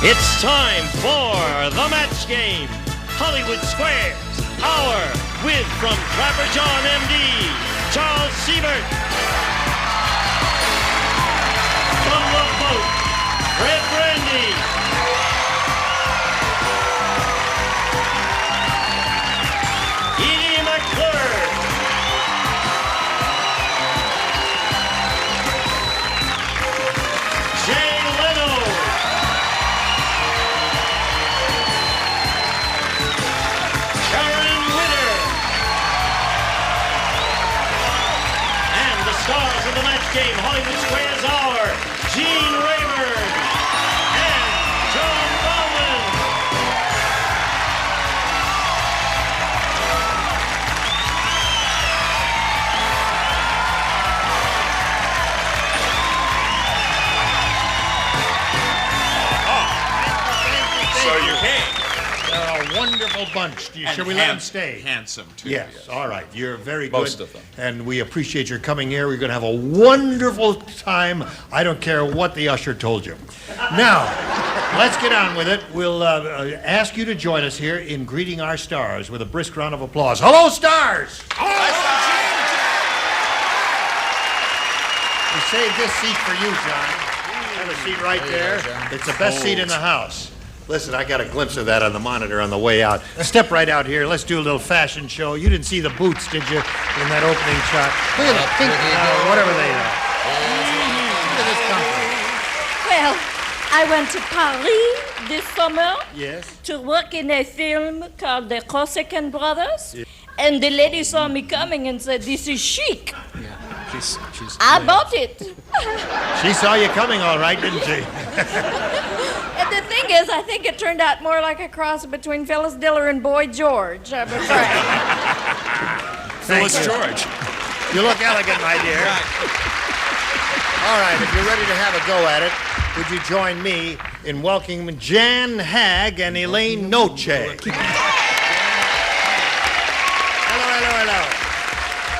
It's time for the match game. Hollywood Squares, Hour, with from Trapper John, M.D., Charles Siebert. From the boat, Fred Brandy. Edie McClure. Jay Leno. Sharon Witter. And the stars of the match game, Hollywood Squares Hour, Gene Rayburn and John Bowman. So you came. They're a wonderful bunch. Shall we let them stay? Handsome, too. Yes. All right. You're very good. Most of them. And we appreciate your coming here. We're going to have a wonderful time. I don't care what the usher told you. Now, let's get on with it. We'll ask you to join us here in greeting our stars with a brisk round of applause. Hello, stars! We saved this seat for you, John. Have a seat right there. It's the best seat in the house. Listen, I got a glimpse of that on the monitor on the way out. Step right out here. Let's do a little fashion show. You didn't see the boots, did you, in that opening shot? Look at the pink, whatever they are. Look at this company. Well, I went to Paris this summer Yes. to work in a film called The Corsican Brothers. And the lady saw me coming and said, "This is chic." She's I bought it. She saw you coming all right, didn't she? And the thing is, I think it turned out more like a cross between Phyllis Diller and Boy George, I'm afraid. Phyllis George. You look elegant, my dear. All right, if you're ready to have a go at it, would you join me in welcoming Jan Hag and Elaine Noche? Hello.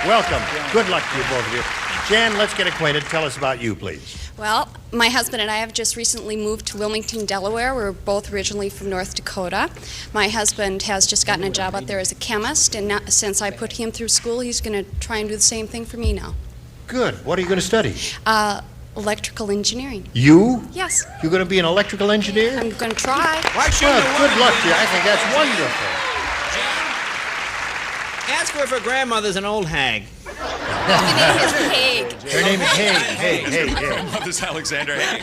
Welcome. Good luck to you, both of you. Jan, let's get acquainted. Tell us about you, please. Well, my husband and I have just recently moved to Wilmington, Delaware. We're both originally from North Dakota. My husband has just gotten a job out there as a chemist, and now, since I put him through school, he's going to try and do the same thing for me now. Good. What are you going to study? Electrical engineering. You? Yes, You're going to be an electrical engineer? I'm going to try. Why shouldn't Well, good luck to you. I think that's wonderful. Ask her if her grandmother's an old hag. Her name is Haig. Haig. Mother's Alexander Haig.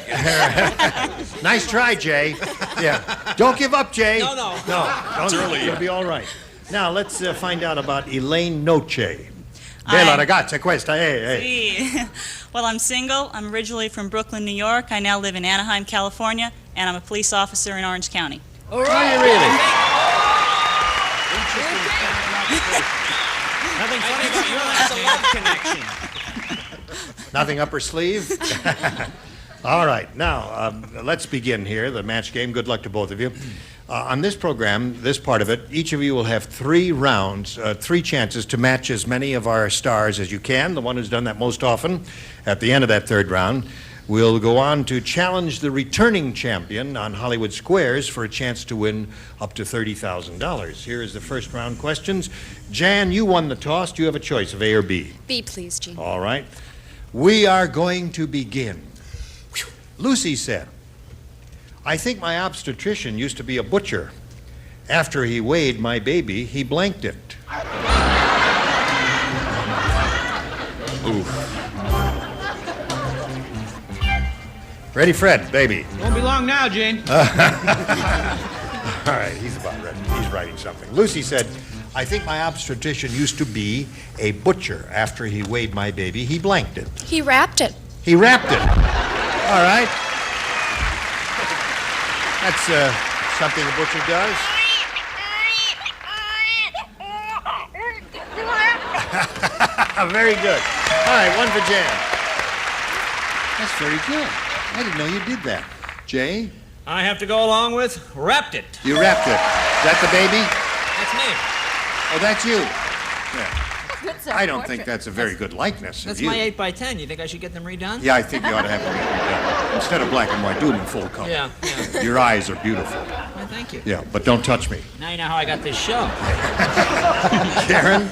Nice try, Jay. Yeah. Don't give up, Jay. No. No. It's early. You'll be all right. Now, let's find out about Elaine Noche. Bella ragazza, questa, Sì. Well, I'm single. I'm originally from Brooklyn, New York. I now live in Anaheim, California, and I'm a police officer in Orange County. Are you really? Nothing funny about you. That's a love connection. Nothing up her sleeve? All right. Now, let's begin here, the match game. Good luck to both of you. On this program, this part of it, each of you will have 3 rounds, 3 chances to match as many of our stars as you can. The one who's done that most often, at the end of that 3rd round, will go on to challenge the returning champion on Hollywood Squares for a chance to win up to $30,000. Here is the first round questions. Jan, you won the toss. Do you have a choice of A or B? B, please, Gene. All right. We are going to begin. Lucy said, "I think my obstetrician used to be a butcher. After he weighed my baby, he blanked it." Oof. Ready, Fred, baby. Won't be long now, Gene. All right, he's about ready. He's writing something. Lucy said, "I think my obstetrician used to be a butcher. After he weighed my baby, he blanked it." He wrapped it. He wrapped it. All right. That's something a butcher does. Very good. All right, one for Jan. That's very good. I didn't know you did that. Jay, I have to go along with wrapped it. you wrapped it. Is that the baby? That's me. Oh, that's you. Yeah. Good That's a I don't portrait. think that's a very good likeness That's of you. my 8 by 10. You think I should get them redone? Yeah, I think you ought to have them done. Instead of black and white, do them in full color. Yeah. Your eyes are beautiful. Well, thank you. Yeah, but don't touch me. Now you know how I got this show. Karen,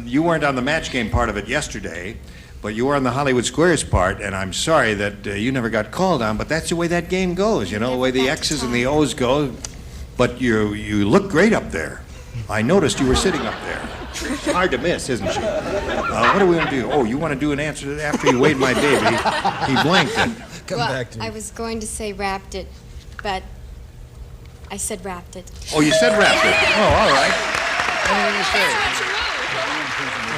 you weren't on the match game part of it yesterday, but you were on the Hollywood Squares part, and I'm sorry that you never got called on, but that's the way that game goes, you know, the way the X's and the O's go. But you look great up there. I noticed you were sitting up there. It's hard to miss, isn't she? What are we going to do? Oh, you want to do an answer to that after you weighed my baby? He blanked it. I was going to say wrapped it, but I said wrapped it. Oh, you said wrapped it. Oh, all right. Anything you say?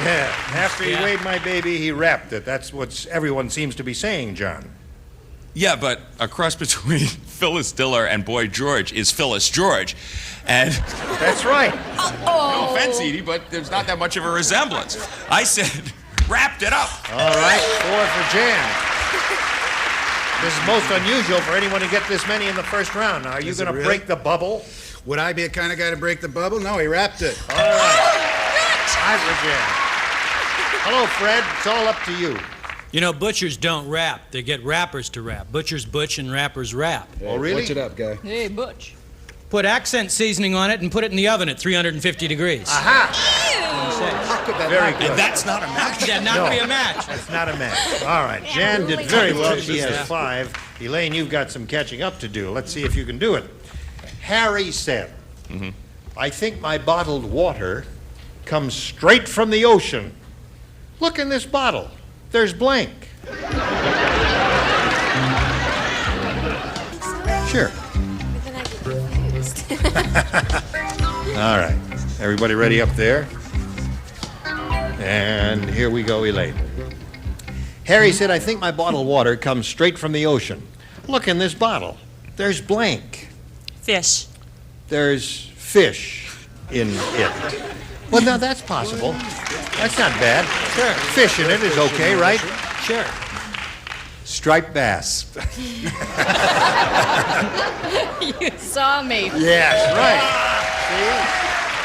Yeah. After he weighed my baby, he wrapped it. That's what everyone seems to be saying, John. Yeah, but a cross between Phyllis Diller and Boy George is Phyllis George. And That's right. no offense, Edie, but there's not that much of a resemblance. I said, wrapped it up. All right, 4 for Jan. This is most unusual for anyone to get this many in the first round. Now, are you Is it going to really? break the bubble? Would I be the kind of guy to break the bubble? No, he wrapped it. All right. 5 for Jan. Hello, Fred. It's all up to you. You know, butchers don't rap. They get rappers to rap. Butchers butch and rappers rap. Oh, really? Watch it up, guy. Hey, Butch. Put accent seasoning on it and put it in the oven at 350 degrees. Aha! Very good. And that's not a match. That not No. be a match. That's not a match. All right, Jan did very well. She has 5. Elaine, you've got some catching up to do. Let's see if you can do it. Harry said, I think my bottled water comes straight from the ocean. Look in this bottle. There's blank. Sure. But then I get confused. All right. Everybody ready up there? And here we go, Elaine. Harry said, I think my bottled water comes straight from the ocean. Look in this bottle. There's blank. Fish. There's fish in it. Well, now that's possible. That's not bad. Sure. Fish in it is okay, right? Sure. Striped bass. You saw me. Yes, right.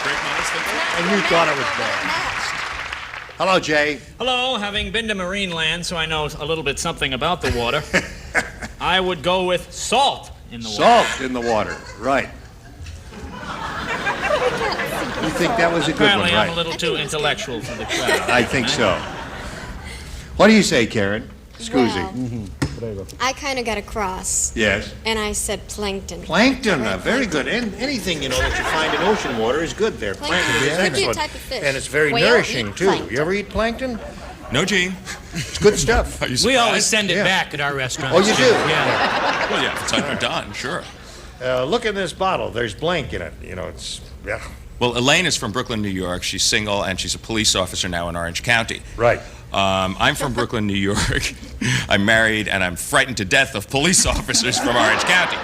Great modesty. And you thought it was bad. Hello, Jay. Hello, having been to marine land, so I know a little bit something about the water. I would go with salt in the water. Salt in the water. Right. You think that was a good Apparently, one, I'm a right? little too intellectual for the crowd. I think so. What do you say, Karen? Scusi. Well, I kind of got a cross, Yes. and I said plankton. Plankton, very good. And anything, you know, that you find in ocean water is good there. Plankton Plankton is could be a excellent. type of fish. And it's very Whale nourishing, eat too. plankton. You ever eat plankton? No, Gene. It's good stuff. Are you surprised? We always send it Yeah. back at our restaurant. Oh, you do? Yeah. Well, yeah, if it's underdone, sure. Look in this bottle. There's blank in it. You know, it's, yeah. Well, Elaine is from Brooklyn, New York. She's single, and she's a police officer now in Orange County. Right. I'm from Brooklyn, New York. I'm married, and I'm frightened to death of police officers from Orange County.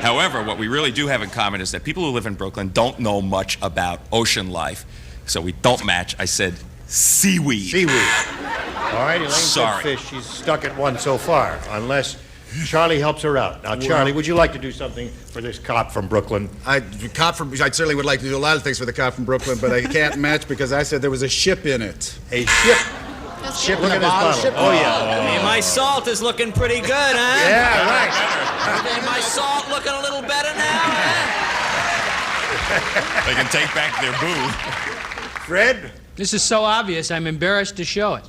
However, what we really do have in common is that people who live in Brooklyn don't know much about ocean life, so we don't match. I said seaweed. Seaweed. All right, Elaine Sorry. said fish. She's stuck at 1 so far, unless Charlie helps her out. Now, Charlie, would you like to do something for this cop from Brooklyn? I certainly would like to do a lot of things for the cop from Brooklyn, but I can't match because I said there was a ship in it. A ship. Ship Look in at a this bottle. bottle. Ship Oh, yeah. Hey, my salt is looking pretty good, huh? Yeah, right. Hey, my salt looking a little better now, huh? They can take back their boo. Fred? This is so obvious, I'm embarrassed to show it.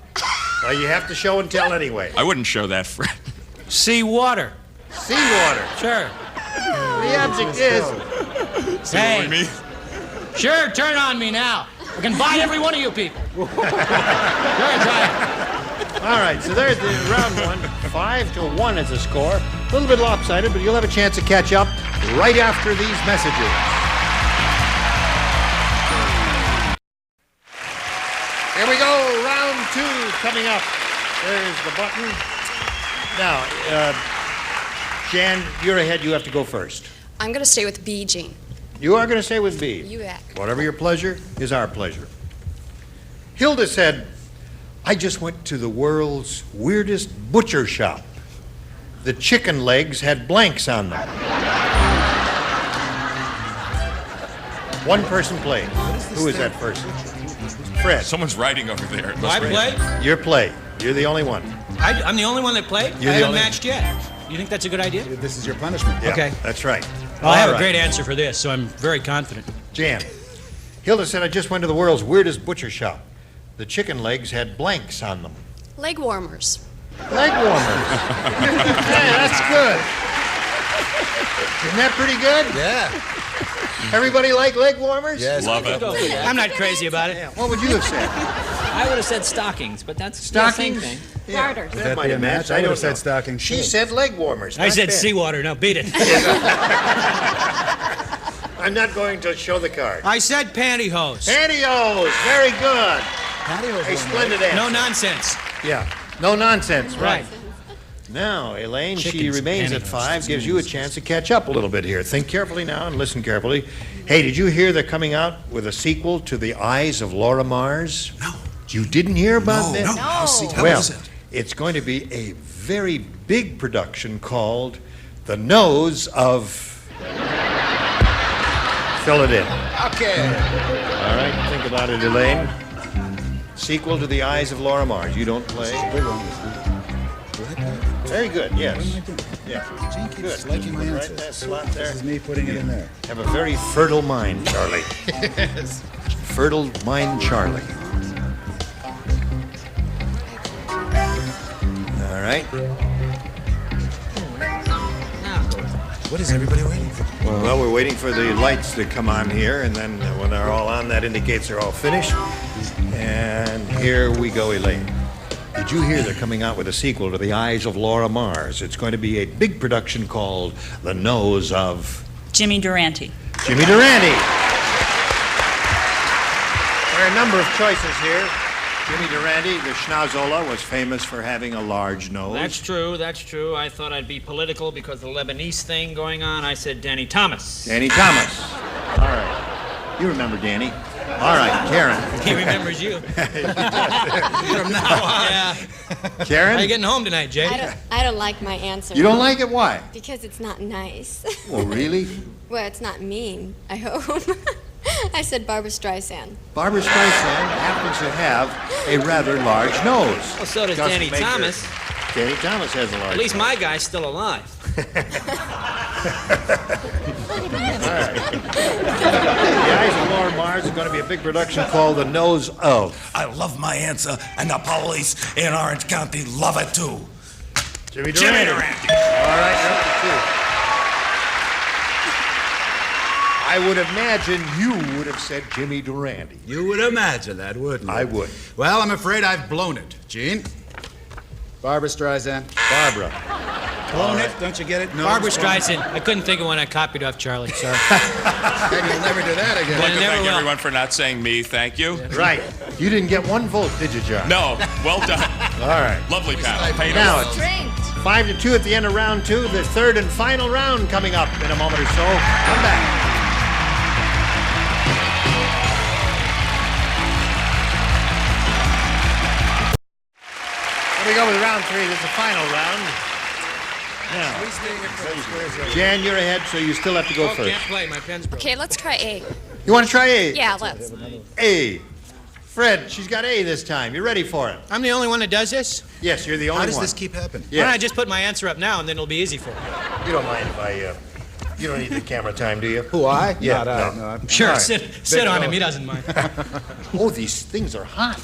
Well, you have to show and tell anyway. I wouldn't show that, Fred. Sea water. Seawater. Sure. The object is. Hey. Me? Sure, turn on me now. I can buy every one of you people. Sure, try it. All right, so there's the round 1. 5-1 is the score. A little bit lopsided, but you'll have a chance to catch up right after these messages. Here we go, round 2 coming up. There's the button. Now, Jan, you're ahead. You have to go first. I'm going to stay with B, Gene. You are going to stay with B. You bet. Whatever your pleasure is our pleasure. Hilda said, I just went to the world's weirdest butcher shop. The chicken legs had blanks on them. One person played. Who is that person? Fred. Someone's writing over there. It Do must I be- play? Your play. You're the only one. I'm the only one that played? You're I the haven't only- matched yet. You think that's a good idea? This is your punishment. Yeah, Okay. That's right. Well, I have All a right. great answer for this, so I'm very confident. Jan. Hilda said, I just went to the world's weirdest butcher shop. The chicken legs had blanks on them. Leg warmers. Leg warmers. Hey, that's good. Isn't that pretty good? Yeah. Everybody like leg warmers? Yes. Love it. I'm not crazy about it. Yeah. What would you have said? I would have said stockings, but that's Stockings? the same thing. Garters. That that might be a have matched. match? I I would don't have said know. stockings, She too. said leg warmers. I Not said bad. seawater. Now beat it. I'm not going to show the card. I said pantyhose. Pantyhose. Very good. Patio's A one, splendid answer. No nonsense. Yeah. No nonsense. Right. Now, Elaine, she Chickens, remains at pantyhose. 5, gives you a chance to catch up a little bit here. Think carefully now and listen carefully. Hey, did you hear they're coming out with a sequel to The Eyes of Laura Mars? No. You didn't hear about that? No. Well, it's going to be a very big production called The Nose of... Fill it in. Okay. All right, think about it, Elaine. Sequel to The Eyes of Laura Mars. You don't play? Very good, yes. Yeah. Gene keeps Good. liking my Right in answers. that slot there. This is me putting it in there. Have a very fertile mind, Charlie. Yes. Fertile mind, Charlie. All right. What is everybody waiting for? Well, we're waiting for the lights to come on here, and then when they're all on, that indicates they're all finished. And here we go, Elaine. Did you hear they're coming out with a sequel to The Eyes of Laura Mars? It's going to be a big production called The Nose of Jimmy Durante. Jimmy Durante. There are a number of choices here. Jimmy Durante, the Schnauzola, was famous for having a large nose. That's true, that's true. I thought I'd be political because of the Lebanese thing going on. I said Danny Thomas. Danny Thomas. All right. You remember Danny. All right, Karen. He remembers you. From now on. Yeah. Karen? How you getting home tonight, Jay? I don't like my answer. You don't like it? Why? Because it's not nice. Oh, really? Well, it's not mean, I hope. I said Barbra Streisand. Barbra Streisand happens to have a rather large nose. Well, so does Doesn't Danny make her- Thomas. Danny Thomas has a large At least nose. my guy's still alive. The Eyes of Laura Mars is going to be a big production called The Nose of. I love my answer, and the police in Orange County love it too. Jimmy Jimmy Durante. Durante. All right, number 2. I would imagine you would have said Jimmy Durante. You would imagine that, wouldn't you? I would. Well, I'm afraid I've blown it. Gene? Barbra Streisand. Barbara. Blown it? Don't you get it? No. Barbra Streisand. I couldn't think of one I copied off Charlie. Sorry. And you'll never do that again. I'd like to never thank will. everyone for not saying me. Thank you. Right. You didn't get one vote, did you, John? No, well done. All right. Lovely panel. Paid Now off. it's Trained. 5-2 at the end of round 2. The third and final round coming up in a moment or so. Come back. Here we go with round 3. This is the final round. Now, Jan, you're ahead, so you still have to go Oh, first. can't play. My pen's broke. Okay, let's try A. You want to try A? Yeah, let's. A. Fred, she's got A this time. You ready for it? I'm the only one that does this? Yes, you're the only How does one. this keep happening? Why don't I Yes. just put my answer up now, and then it'll be easy for me? You don't mind if I, you don't need the camera time, do you? Who, I? Yeah, No, no. I'm- Sure, All right. sit on him. He doesn't mind. Oh, these things are hot.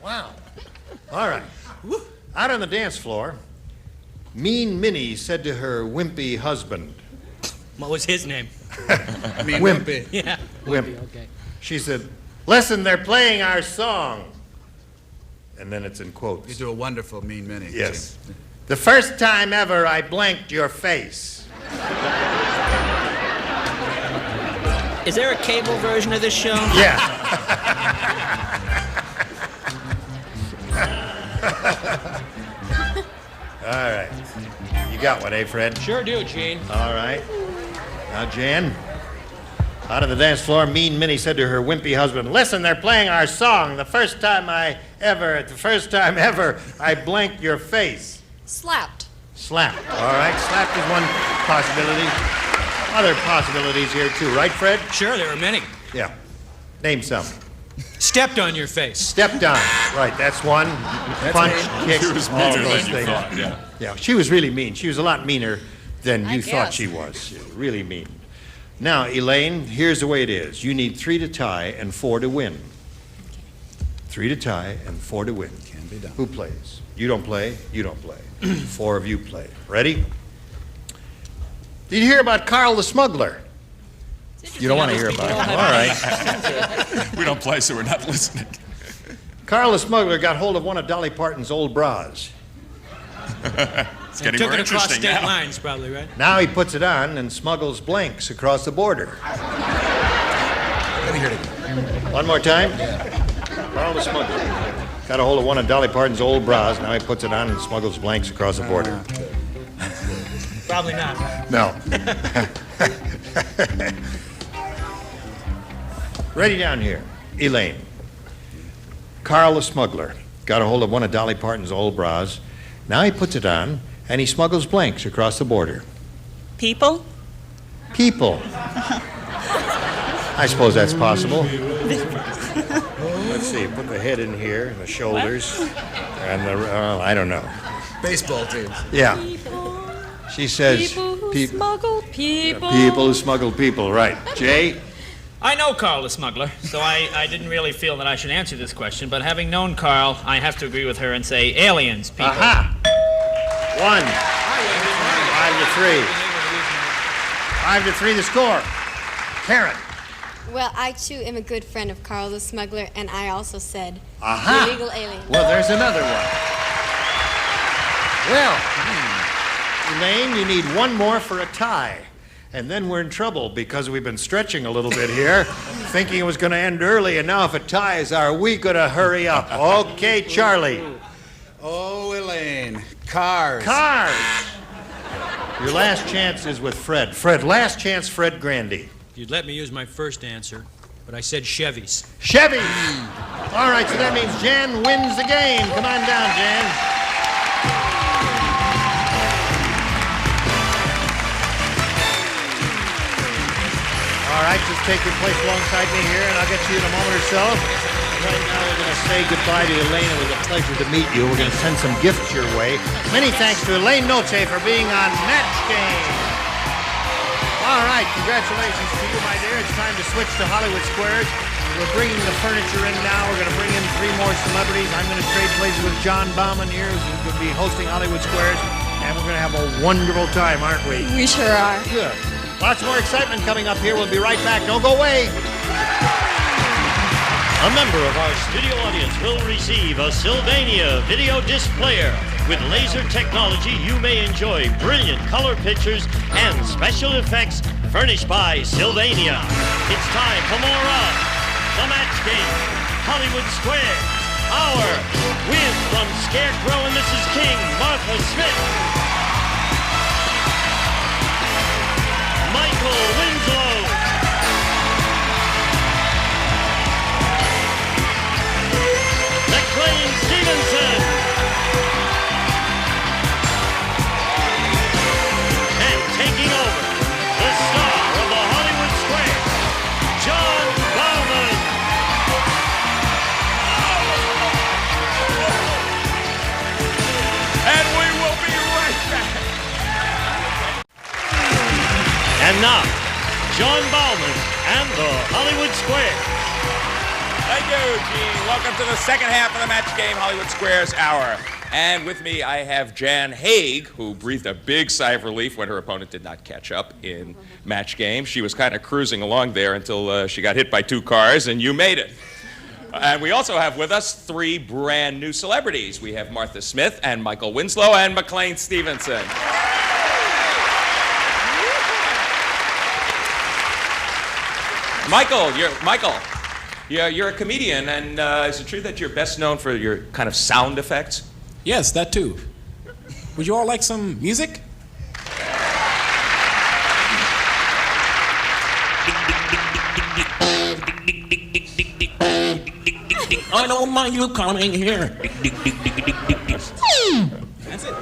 Wow. All right. Out on the dance floor, Mean Minnie said to her wimpy husband, What was his name? I mean, Wimp. Wimpy. Yeah. Wimp. Okay. She said, "Listen, they're playing our song." And then it's in You quotes. do a wonderful Mean Minnie. Yes. "The first time ever I blanked your face." Is there a cable version of this show? Yeah. All right. You got one, eh, Fred? Sure do, Gene. All right. Now, Jan, out on the dance floor, Mean Minnie said to her wimpy husband, "Listen, they're playing our song. The first time ever, I blanked your face." Slapped. Slapped. All right, slapped is one possibility. other possibilities here, too. Right, Fred? Sure, there are many. Yeah. Name some. Stepped on your face. Stepped on. Right, that's one. Punch, kick, She was all meaner those than you things. thought, yeah. Yeah, she was really mean. She was a lot meaner than I you thought guess. she was. Really mean. Now, Elaine, here's the way it is. You need 3 to tie and 4 to win. 3 to tie and 4 to win. Can be done. Who plays? You don't play, you don't play. 4 of you play. Ready? Did you hear about Carl the Smuggler? You don't want to hear about it. All right. We don't play, so we're not listening. Carl the Smuggler got hold of one of Dolly Parton's old bras. It's getting Took more it across interesting state now. lines, probably, right? Now he puts it on and smuggles blanks across the border. Let me hear it again. One more time. Carl the Smuggler got a hold of one of Dolly Parton's old bras. Now he puts it on and smuggles blanks across the border. Probably not. No. Ready down here. Elaine. Carl the Smuggler got a hold of one of Dolly Parton's old bras. Now he puts it on and he smuggles blanks across the border. People? People. I suppose that's possible. Let's see, put the head in here and the shoulders and the, I don't know. Baseball teams. Yeah. She says People who peop- smuggle people. people who smuggle people, right. Jay? I know Carl the smuggler, so I didn't really feel that I should answer this question, but having known Carl, I have to agree with her and say aliens, people. Aha! 1. 5 to 3. 5 to 3 the score. Karen. Well, I too am a good friend of Carl the Smuggler, and I also said Aha! illegal alien. Well, there's another one. Well, Elaine, you need one more for a tie. And then we're in trouble because we've been stretching a little bit here, thinking it was going to end early, and now if it ties, are we going to hurry up? Okay, Charlie. Oh, Elaine. Cars. Cars. Your last chance is with Fred. Fred, last chance, Fred Grandy. You'd let me use my first answer, but I said Chevys. Chevy. All right, so that means Jan wins the game. Come on down, Jan. All right, just take your place alongside me here, and I'll get to you in a moment or so. Right now, we're going to say goodbye to Elaine. It was a pleasure to meet you. We're going to send some gifts your way. Many thanks to Elaine Noche for being on Match Game. All right, congratulations to you, my dear. It's time to switch to Hollywood Squares. We're bringing the furniture in now. We're going to bring in 3 more celebrities. I'm going to trade places with John Bauman here, who's going to be hosting Hollywood Squares. And we're going to have a wonderful time, aren't we? We sure are. Good. Lots more excitement coming up here. We'll be right back. Don't go away. A member of our studio audience will receive a Sylvania video disc player. With laser technology, you may enjoy brilliant color pictures and special effects furnished by Sylvania. It's time for more of The Match Game, Hollywood Squares, our win from Scarecrow and Mrs. King, Martha Smith. Michael Winslow. McLean Stevenson. And taking over, the star of the Hollywood Square, John Bauman. And we will be right back. And now, John Bauman and the Hollywood Square. Thank you, Gene. Welcome to the second half of the Match Game Hollywood Squares Hour. And with me, I have Jan Haig, who breathed a big sigh of relief when her opponent did not catch up in Match Game. She was kind of cruising along there until she got hit by 2 cars, and you made it. And we also have with us 3 brand new celebrities. We have Martha Smith and Michael Winslow and McLean Stevenson. Michael, you're a comedian, and is it true that you're best known for your kind of sound effects? Yes, that too. Would you all like some music? I don't mind you coming here. That's it.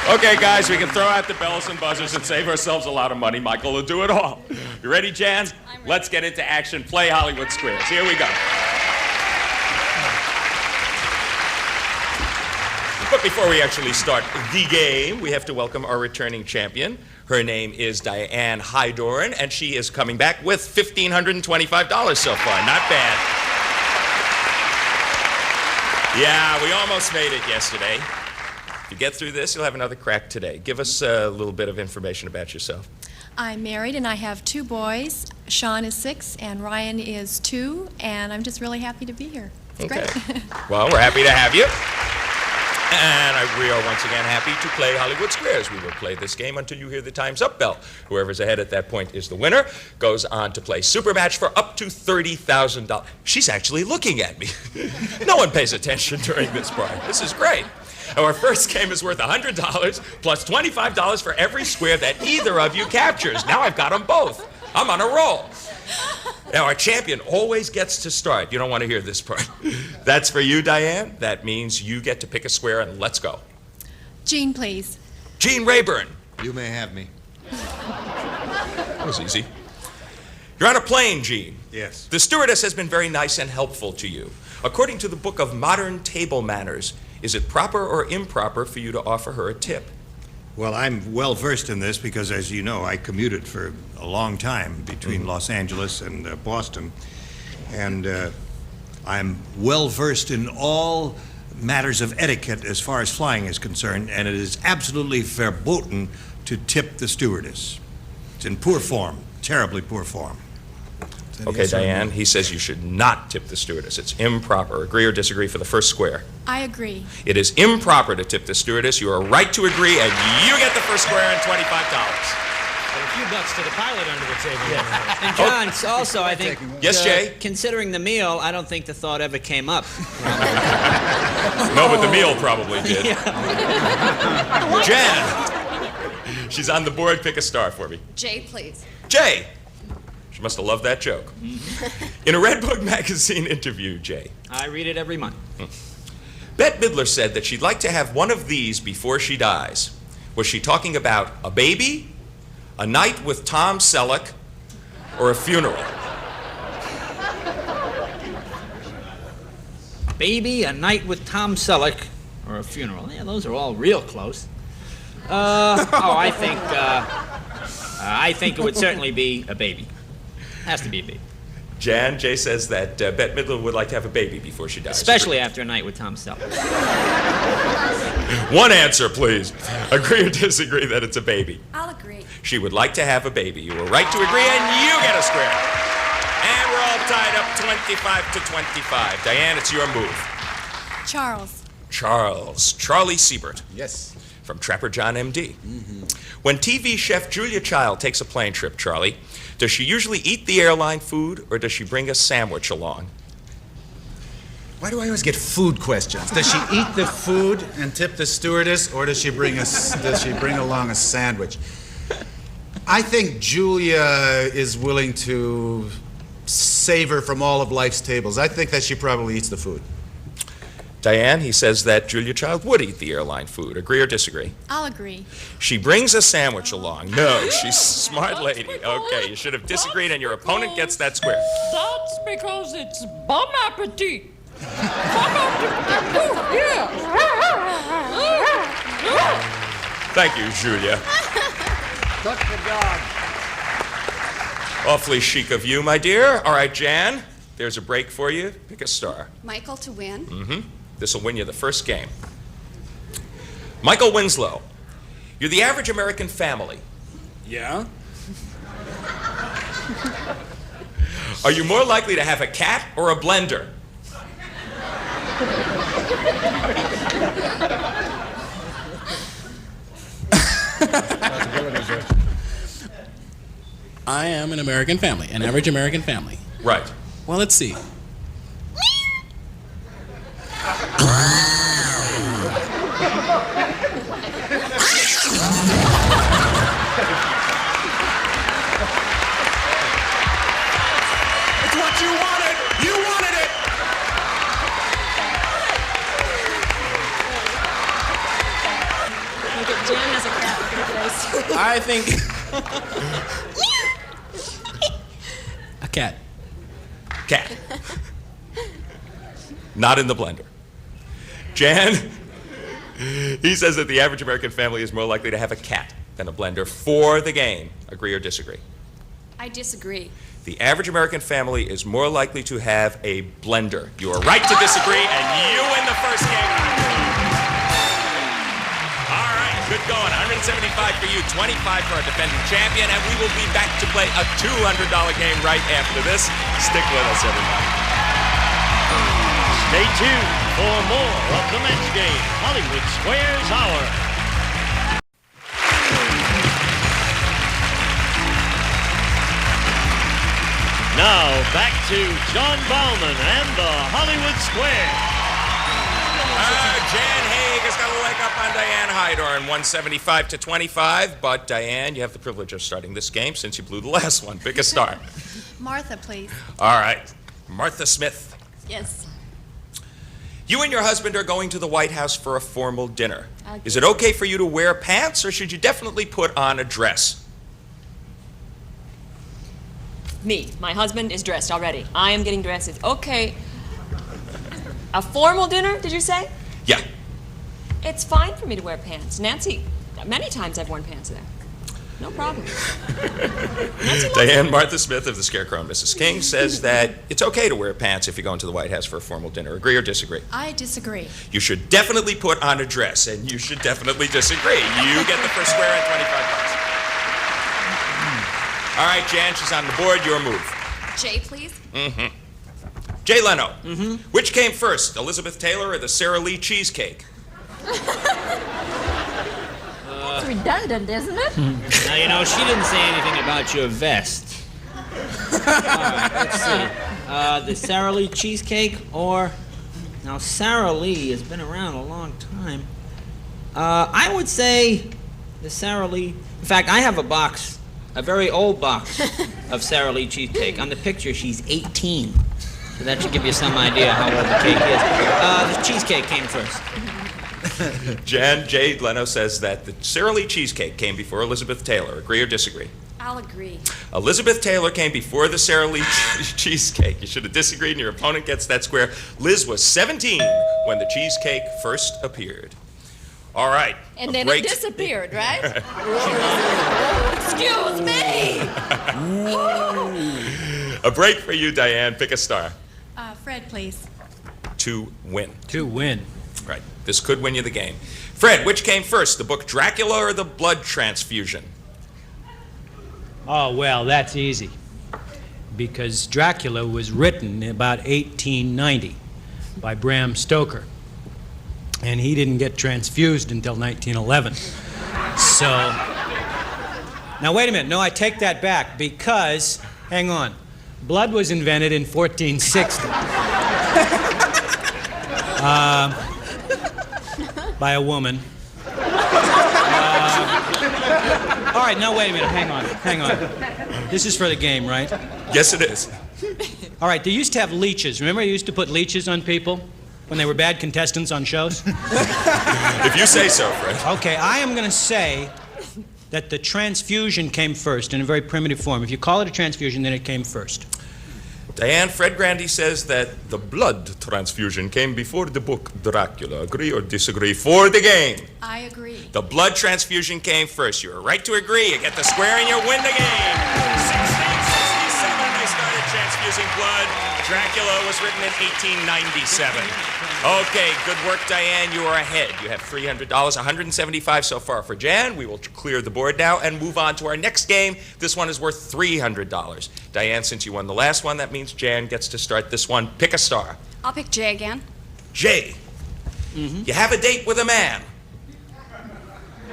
Okay, guys, we can throw out the bells and buzzers and save ourselves a lot of money. Michael will do it all. You ready, Jan? I'm ready. Let's get into action. Play Hollywood Squares. Here we go. But before we actually start the game, we have to welcome our returning champion. Her name is Diane Hydorn, and she is coming back with $1,525 so far. Not bad. Yeah, we almost made it yesterday. If you get through this, you'll have another crack today. Give us a little bit of information about yourself. I'm married and I have 2 boys. Sean is 6 and Ryan is 2, and I'm just really happy to be here. It's great. Well, we're happy to have you. And we are once again happy to play Hollywood Squares. We will play this game until you hear the time's up bell. Whoever's ahead at that point is the winner. Goes on to play Super Match for up to $30,000. She's actually looking at me. No one pays attention during this part. This is great. Our first game is worth $100 plus $25 for every square that either of you captures. Now I've got them both. I'm on a roll. Now, our champion always gets to start. You don't want to hear this part. That's for you, Diane. That means you get to pick a square, and let's go. Jean, please. Gene Rayburn. You may have me. That was easy. You're on a plane, Gene. Yes. The stewardess has been very nice and helpful to you. According to the Book of Modern Table Manners, is it proper or improper for you to offer her a tip? Well, I'm well versed in this because, as you know, I commuted for a long time between Los Angeles and Boston. And I'm well versed in all matters of etiquette as far as flying is concerned, and it is absolutely verboten to tip the stewardess. It's in poor form, terribly poor form. Okay, Diane, he says you should not tip the stewardess. It's improper. Agree or disagree for the first square? I agree. It is improper to tip the stewardess. You are right to agree, and you get the first square and $25. But a few bucks to the pilot under the table. Yeah. And John, also, I think... Yes, Jay? Considering the meal, I don't think the thought ever came up. No, but the meal probably did. Jan, she's on the board. Pick a star for me. Jay, please. Jay. She must have loved that joke. In a Red Book magazine interview, Jay. I read it every month. Bette Midler said that she'd like to have one of these before she dies. Was she talking about a baby, a night with Tom Selleck, or a funeral? Baby, a night with Tom Selleck, or a funeral. Yeah, those are all real close. I think it would certainly be a baby. Has to be a baby. Jan, Jay says that Bette Midler would like to have a baby before she dies. Especially after a night with Tom Selleck. One answer, please. Agree or disagree that it's a baby? I'll agree. She would like to have a baby. You were right to agree, and you get a square. And we're all tied up 25 to 25. Diane, it's your move. Charles. Charlie Siebert. Yes. From Trapper John M.D. When TV chef Julia Child takes a plane trip, Charlie, does she usually eat the airline food, or does she bring a sandwich along? Why do I always get food questions? Does she eat the food and tip the stewardess, or does she bring along a sandwich? I think Julia is willing to savor from all of life's tables. I think that she probably eats the food. Diane, he says that Julia Child would eat the airline food. Agree or disagree? I'll agree. She brings a sandwich along. No, she's a smart lady. Okay, you should have disagreed, and your opponent gets that square. That's because it's bon appetit. Bon appetit. Yeah. Thank you, Julia. Tuck the dog. Awfully chic of you, my dear. All right, Jan, there's a break for you. Pick a star. Michael to win. This will win you the first game. Michael Winslow, you're the average American family. Yeah? Are you more likely to have a cat or a blender? I am an American family, an average American family. Right. Well, let's see. It's what you wanted. You wanted it. Look at Jan I think... A cat. Cat. Not in the blender. Jan, he says that the average American family is more likely to have a cat than a blender for the game. Agree or disagree? I disagree. The average American family is more likely to have a blender. You are right to disagree, and you win the first game. All right, good going. 175 for you, 25 for our defending champion, and we will be back to play a $200 game right after this. Stick with us, everybody. Stay tuned for more of the match game, Hollywood Squares Hour. Now, back to John Bauman and the Hollywood Square. Jan Haig has got a leg up on Diane Hydorn, 175 to 25. But, Diane, you have the privilege of starting this game since you blew the last one. Pick a star. Martha, please. All right. Martha Smith. Yes. You and your husband are going to the White House for a formal dinner. Is it okay for you to wear pants, or should you definitely put on a dress? Me. My husband is dressed already. I am getting dresses. Okay. A formal dinner, did you say? Yeah. It's fine for me to wear pants. Nancy, many times I've worn pants there. No problem. Diane, Martha Smith of the Scarecrow and Mrs. King says that it's okay to wear pants if you're going to the White House for a formal dinner. Agree or disagree? I disagree. You should definitely put on a dress, and you should definitely disagree. You get the first square at 25 bucks. All right, Jan, she's on the board. Your move. Jay, please. Mm-hmm. Jay Leno. Mm-hmm. Which came first, Elizabeth Taylor or the Sara Lee cheesecake? It's redundant, isn't it? Now, you know, she didn't say anything about your vest. All right, let's see. The Sara Lee cheesecake or... Now, Sara Lee has been around a long time. I would say the Sara Lee... In fact, I have a box, a very old box of Sara Lee cheesecake. On the picture, she's 18. So that should give you some idea how old the cake is. The cheesecake came first. Jan, Jay Leno says that the Sara Lee cheesecake came before Elizabeth Taylor. Agree or disagree? I'll agree. Elizabeth Taylor came before the Sara Lee cheesecake. You should have disagreed, and your opponent gets that square. Liz was 17 when the cheesecake first appeared. All right. And then it disappeared, right? Excuse me! A break for you, Diane. Pick a star. Fred, please. To win. To win. Right. This could win you the game. Fred, which came first, the book Dracula or the blood transfusion? Oh, well, that's easy. Because Dracula was written in about 1890 by Bram Stoker. And he didn't get transfused until 1911. So, now wait a minute. No, I take that back because, hang on, blood was invented in 1460. By a woman. All right, now wait a minute. Hang on. This is for the game, right? Yes, it is. All right, they used to have leeches. Remember, they used to put leeches on people when they were bad contestants on shows? If you say so, Fred. Okay, I am going to say that the transfusion came first in a very primitive form. If you call it a transfusion, then it came first. Diane, Fred Grandy says that the blood transfusion came before the book Dracula. Agree or disagree for the game? I agree. The blood transfusion came first. You're right to agree. You get the square and you win the game. 1667, they started transfusing blood. Dracula was written in 1897. Okay, good work, Diane. You are ahead. You have $300, 175 so far for Jan. We will clear the board now and move on to our next game. This one is worth $300. Diane, since you won the last one, that means Jan gets to start this one. Pick a star. I'll pick Jay again. Jay, you have a date with a man.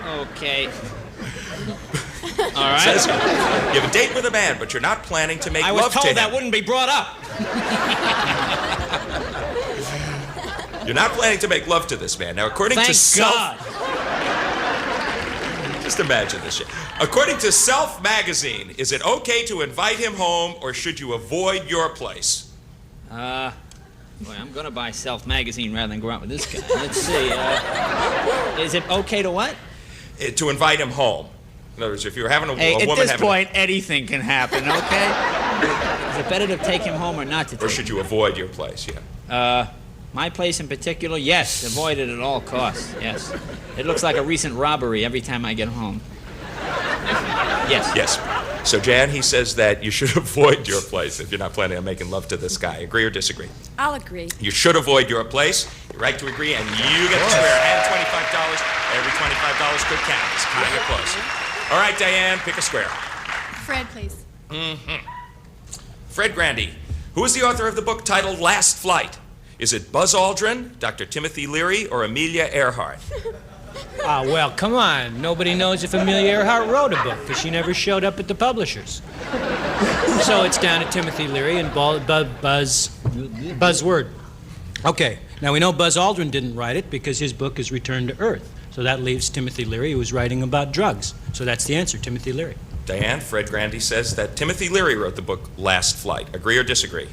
Okay. All right. Says, you have a date with a man, but you're not planning to make love to him. I was told that wouldn't be brought up. You're not planning to make love to this man. Now, according to God. Just imagine this shit. According to Self magazine, is it okay to invite him home, or should you avoid your place? Boy, I'm gonna buy Self magazine rather than go out with this guy. Let's see. Is it okay to what? To invite him home. In other words, if you were having a Hey, woman at this having point, anything can happen, okay? Is it better to take him home or not to take him? Or should you avoid your place, yeah? My place in particular, yes. Avoid it at all costs, yes. It looks like a recent robbery every time I get home. Yes. Yes. So, Jan, he says that you should avoid your place if you're not planning on making love to this guy. Agree or disagree? I'll agree. You should avoid your place. You're right to agree, and you get the square and $25. Every $25 could count. It's kind of close. All right, Diane, pick a square. Fred, please. Fred Grandy, who is the author of the book titled Last Flight? Is it Buzz Aldrin, Dr. Timothy Leary, or Amelia Earhart? Well, come on. Nobody knows if Amelia Earhart wrote a book because she never showed up at the publishers. So it's down to Timothy Leary and Buzzword. Okay, now we know Buzz Aldrin didn't write it because his book is Return to Earth. So that leaves Timothy Leary, who was writing about drugs. So that's the answer, Timothy Leary. Diane, Fred Grandy says that Timothy Leary wrote the book Last Flight. Agree or disagree?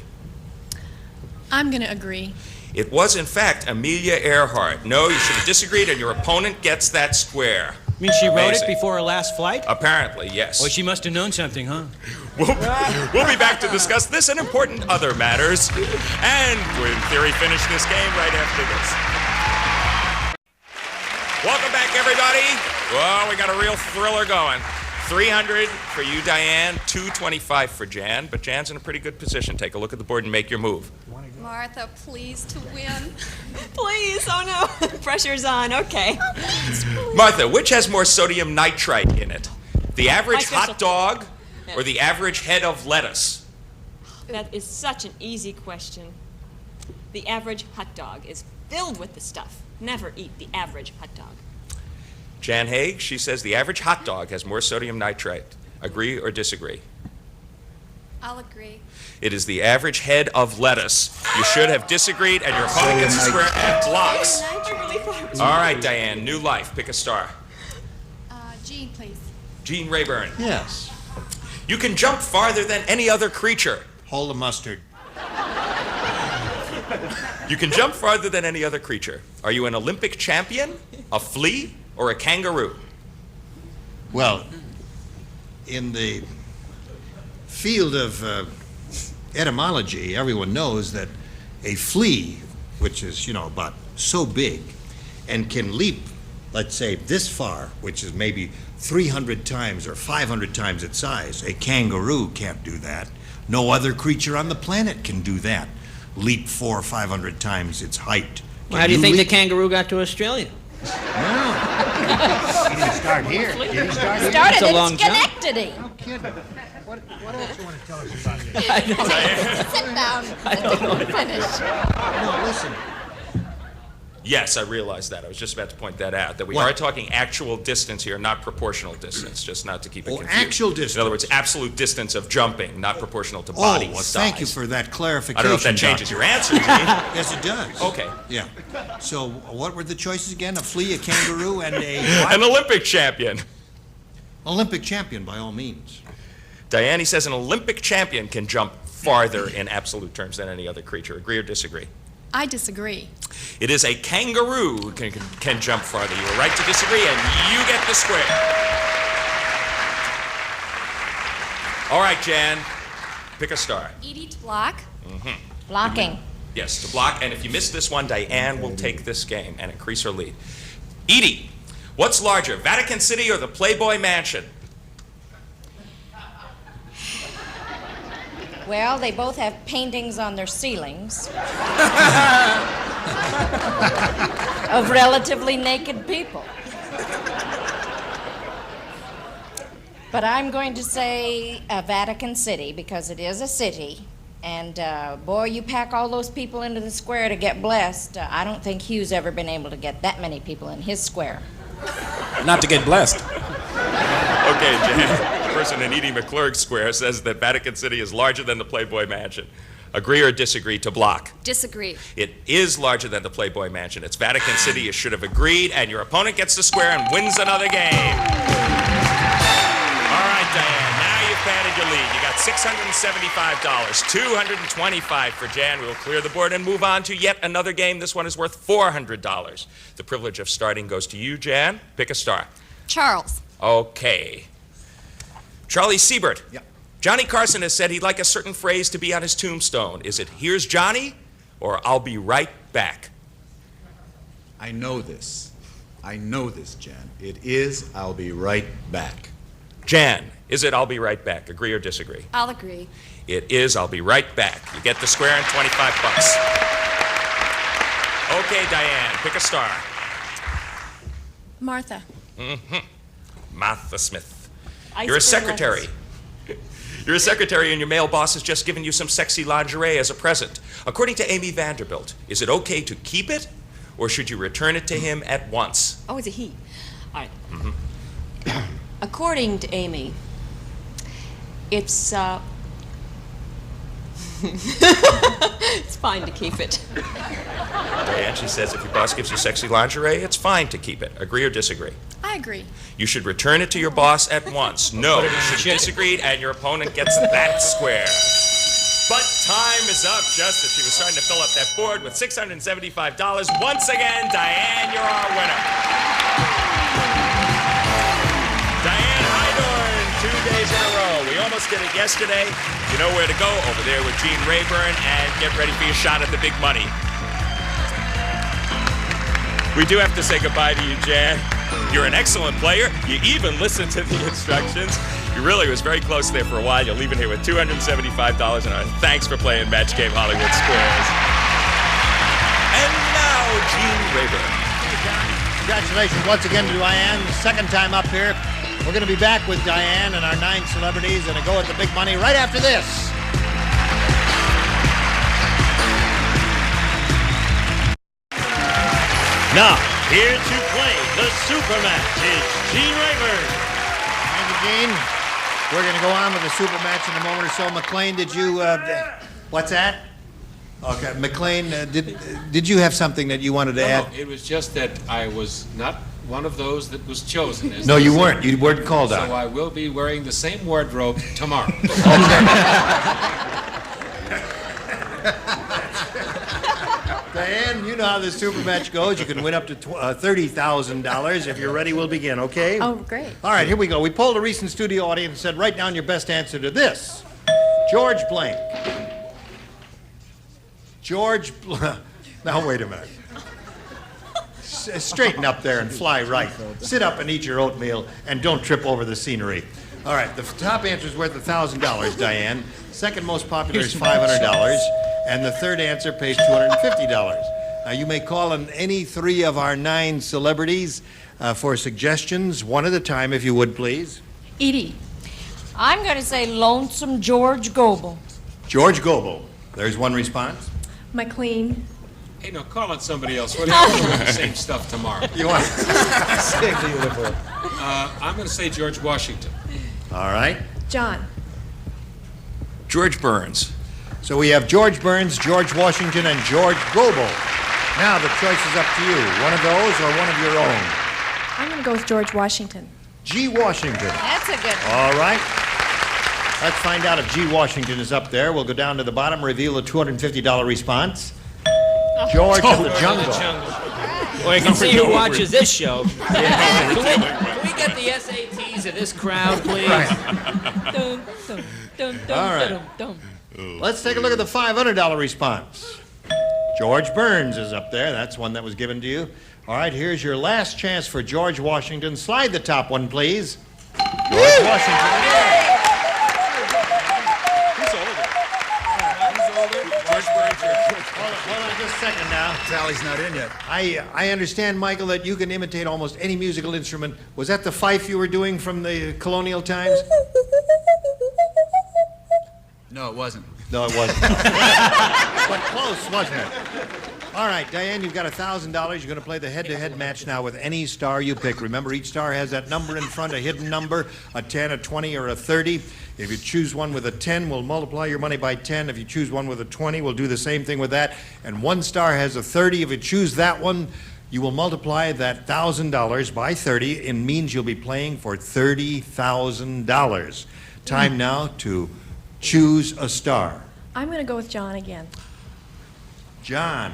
I'm going to agree. It was, in fact, Amelia Earhart. No, you should have disagreed, and your opponent gets that square. I mean, she wrote Amazing. it before her last flight? Apparently, yes. Well, she must have known something, huh? We'll be back to discuss this and important other matters. And we'll, in theory, finish this game right after this. Welcome back, everybody. Well, we got a real thriller going. 300 for you, Diane, 225 for Jan, but Jan's in a pretty good position. Take a look at the board and make your move. Martha, please to win. Please, oh no, pressure's on, okay. Martha, which has more sodium nitrite in it? The average hot dog or the average head of lettuce? That is such an easy question. The average hot dog is filled with the stuff. Never eat the average hot dog. Jan Haig, she says the average hot dog has more sodium nitrite. Agree or disagree? I'll agree. It is the average head of lettuce. You should have disagreed, and your opponent gets a square and blocks. All right, Diane, new life. Pick a star. Jean, please. Gene Rayburn. Yes. You can jump farther than any other creature. Hold the mustard. You can jump farther than any other creature. Are you an Olympic champion, a flea, or a kangaroo? Well, in the field of etymology, everyone knows that a flea, which is, about so big, and can leap, let's say, this far, which is maybe 300 times or 500 times its size. A kangaroo can't do that. No other creature on the planet can do that. Leap 400 or 500 times its height. Well, how do you think the kangaroo got to Australia? He didn't start here. Did he start here? Started That's a in long jump. Schenectady. No kidding. What else you want to tell us about this? Sit down. Finish. No, listen. Yes, I realize that. I was just about to point that out, that we are talking actual distance here, not proportional distance, just not to keep it confused. Actual distance. In other words, absolute distance of jumping, not proportional to body size. Thank you for that clarification. I don't know if that changes your answer, Gene. Yes, it does. Okay. Yeah. So what were the choices again? A flea, a kangaroo, and a what? An Olympic champion. Olympic champion, by all means. Diane, he says an Olympic champion can jump farther in absolute terms than any other creature. Agree or disagree? I disagree. It is a kangaroo who can jump farther. You were right to disagree, and you get the square. All right, Jan, pick a star. Edie to block. Blocking. Yes, to block. And if you miss this one, Diane will take this game and increase her lead. Edie, what's larger, Vatican City or the Playboy Mansion? Well, they both have paintings on their ceilings of relatively naked people. But I'm going to say Vatican City because it is a city. And boy, you pack all those people into the square to get blessed. I don't think Hugh's ever been able to get that many people in his square. Not to get blessed. Okay, Jan. The person in Edie McClurg's square says that Vatican City is larger than the Playboy Mansion. Agree or disagree to block? Disagree. It is larger than the Playboy Mansion. It's Vatican City. You should have agreed, and your opponent gets the square and wins another game. All right, Diane, now you've padded your lead. You got $675, $225 for Jan. We'll clear the board and move on to yet another game. This one is worth $400. The privilege of starting goes to you, Jan. Pick a star. Charles. Okay. Charlie Siebert. Yeah. Johnny Carson has said he'd like a certain phrase to be on his tombstone. Is it, "Here's Johnny," or "I'll be right back"? I know this. I know this, Jan. It is, "I'll be right back." Jan, is it, "I'll be right back"? Agree or disagree? I'll agree. It is, "I'll be right back." You get the square and 25 bucks. Okay, Diane, pick a star. Martha. Martha Smith. Ice You're a cream secretary. You're a secretary and your male boss has just given you some sexy lingerie as a present. According to Amy Vanderbilt, is it okay to keep it or should you return it to him at once? Oh, it's a he. All right. According to Amy, it's it's fine to keep it. Diane, she says if your boss gives you sexy lingerie, it's fine to keep it. Agree or disagree? I agree. You should return it to your boss at once. No, you should disagree, and your opponent gets that square. But time is up, just as she was starting to fill up that board with $675. Once again, Diane, you're our winner. Diane Heidorn, 2 days in a row. We almost did it yesterday. You know where to go, over there with Gene Rayburn, and get ready for your shot at the big money. We do have to say goodbye to you, Jan. You're an excellent player. You even listened to the instructions. You really was very close there for a while. You're leaving here with $275, and our thanks for playing Match Game Hollywood Squares. And now, Gene Rayburn. Hey, John. Congratulations once again to Diane. Second time up here. We're going to be back with Diane and our 9 celebrities and a go at the big money right after this. Now, here to play the super match is Gene Rayburn. Thank you, Gene. We're going to go on with the super match in a moment or so. McLean, did you... what's that? Okay, McLean, did you have something that you wanted to add? No, it was just that I was not one of those that was chosen. No, you weren't. You weren't called out. So I will be wearing the same wardrobe tomorrow. Diane, you know how this super match goes. You can win up to $30,000. If you're ready, we'll begin, okay? Oh, great. All right, here we go. We polled a recent studio audience and said, write down your best answer to this. George blank. George Now, wait a minute. Straighten up there and fly right. Sit up and eat your oatmeal and don't trip over the scenery. All right, the top answer is worth $1,000, Diane. Second most popular is $500. And the third answer pays $250. Now, you may call on any 3 of our 9 celebrities for suggestions, one at a time, if you would, please. Edie. I'm going to say Lonesome George Goebel. George Goebel. There's one response. McLean. Hey, no, call on somebody else. What are you doing the same stuff tomorrow? You want Save the uniform. I'm going to say George Washington. All right. John. George Burns. So we have George Burns, George Washington, and George Goebel. Now the choice is up to you. One of those or one of your own? I'm going to go with George Washington. G. Washington. That's a good one. All right. Let's find out if G. Washington is up there. We'll go down to the bottom, reveal the $250 response. George of the Jungle. Well, you can see who watches this show. Can we get the SATs of this crowd, please? All right. Let's take a look at the $500 response. George Burns is up there. That's one that was given to you. All right, here's your last chance for George Washington. Slide the top one, please. George Washington. He's older. George Burns. Hold on just a second now. Sally's not in yet. I understand, Michael, that you can imitate almost any musical instrument. Was that the fife you were doing from the colonial times? No, it wasn't. No, it wasn't. But close, wasn't it? All right, Diane, you've got $1,000. You're going to play the head-to-head match now with any star you pick. Remember, each star has that number in front, a hidden number, a 10, a 20, or a 30. If you choose one with a 10, we'll multiply your money by 10. If you choose one with a 20, we'll do the same thing with that. And one star has a 30. If you choose that one, you will multiply that $1,000 by 30. It means you'll be playing for $30,000. Time now to choose a star. I'm going to go with John again. John.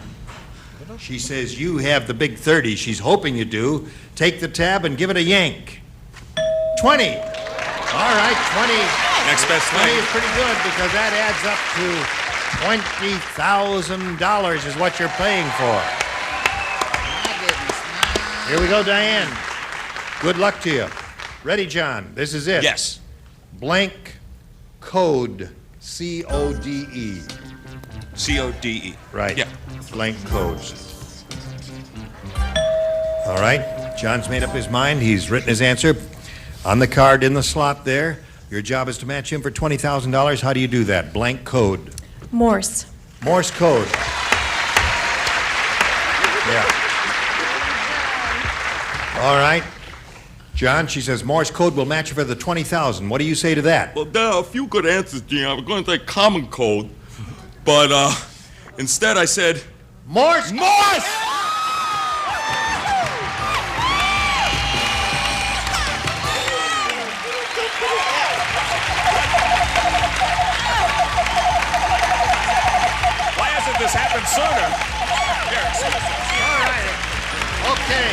She says you have the big 30. She's hoping you do. Take the tab and give it a yank. 20. All right, 20. Next best 20 thing. is pretty good because that adds up to $20,000 is what you're paying for. Here we go, Diane. Good luck to you. Ready, John? This is it. Yes. Blank code. C-O-D-E. C-O-D-E. Right. Yeah. Blank codes. All right. John's made up his mind. He's written his answer on the card in the slot there. Your job is to match him for $20,000. How do you do that? Blank code. Morse. Morse code. Yeah. All right. John, she says Morse code will match you for the $20,000. What do you say to that? Well, there are a few good answers, Gene. I was going to say common code, but instead I said Morse. Morse! Why hasn't this happened sooner? All right. Okay.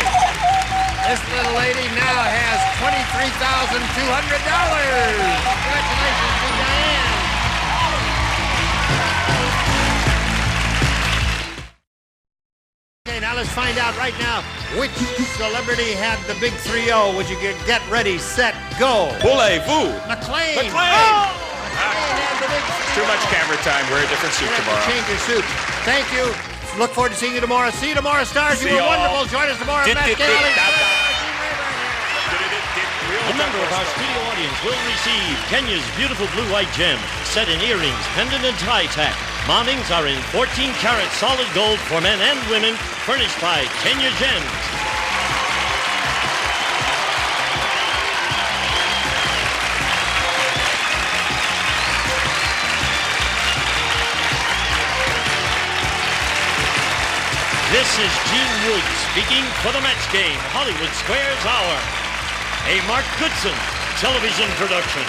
This little lady now has $23,200. Congratulations to Diane. Okay, now let's find out right now which celebrity had the big 3-0. Would you get ready, set, go? Voulez-vous? McLean. McLean! Oh! McLean had the big 3-0. Too much camera time. Wear a different suit You have to tomorrow. change your suit. Thank you. Look forward to seeing you tomorrow. See you tomorrow, stars. You See were y'all. wonderful. Join us tomorrow. Matt Gale. A member of our studio audience will receive Kenya's beautiful blue-white gem, set in earrings, pendant, and tie tack. Mommings are in 14-karat solid gold for men and women, furnished by Kenya Gems. This is Gene Wood speaking for the Match Game, Hollywood Squares Hour. A Mark Goodson television production.